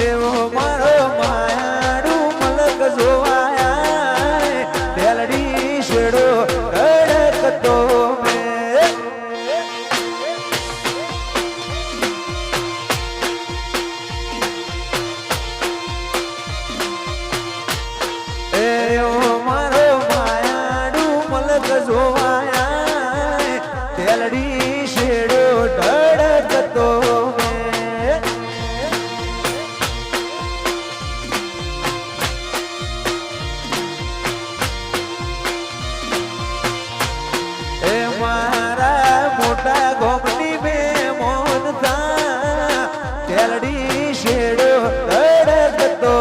એવો મારો માયાડું મલક જોવાયા તેલડી શેડો રડકતો એવો મારો માયાડું મલક જોવાયા તેલડી શેડો ઢળકતો એ મારા મોટા ગોમની બે મોન થા તેલડી શેડો ઢળકતો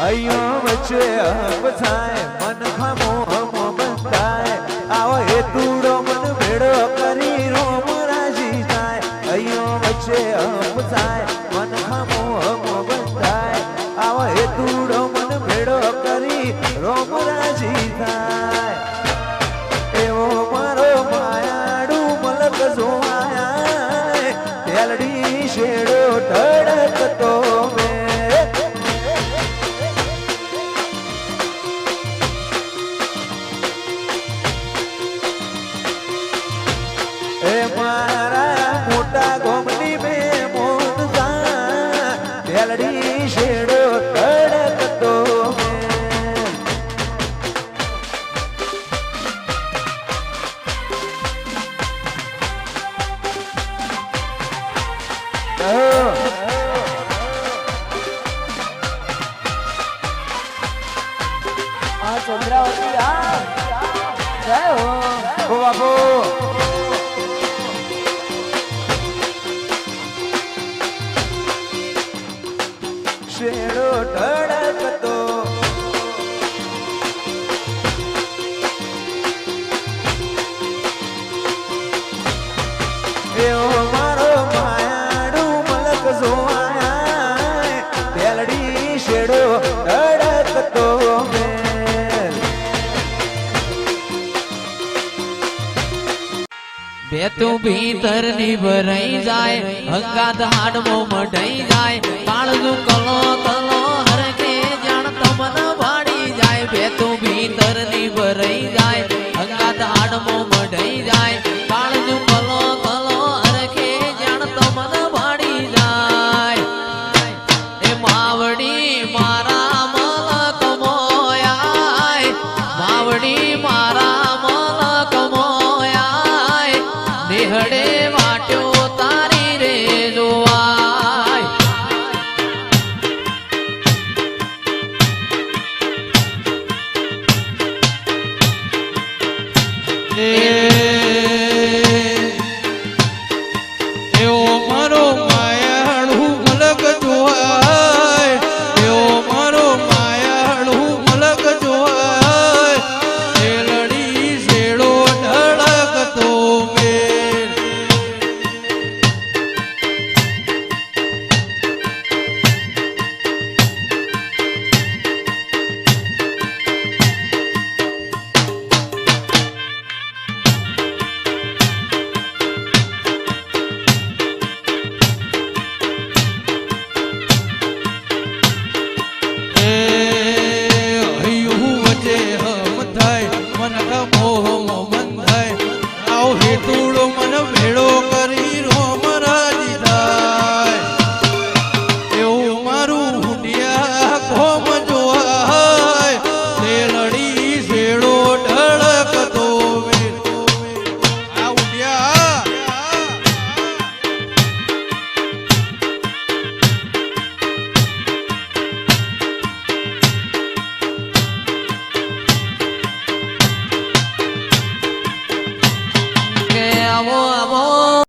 અયો વચ્ચે હબ થાય મન ખામો હમ બંધાય આવો એ તુડો મન ભેડો કરી રોમ રાજી થાય અયો વચ્ચે હબ થાય મન ખામો હમ બંધાય આવો એ તુડો મન ભેડો કરી રોમ રાજી થાય એવો મારો માયાડું મલક જોવાયા તેલડી શેડો ઢળકતો એ મારા મોટા ગોમની બે મોન થા તેલડી શેડો ઢળકતો ચંદ્રાવતી જય હો બાપુ શેડો ઢળકતો એવો મારો માયાડું મલક જોવાયા તેલડી શેડો ઢળકતો બે તું ભીતર ની ભરાઈ જાય હંગાત હાડમો મઢાઈ જાય કાળજું કલો કલો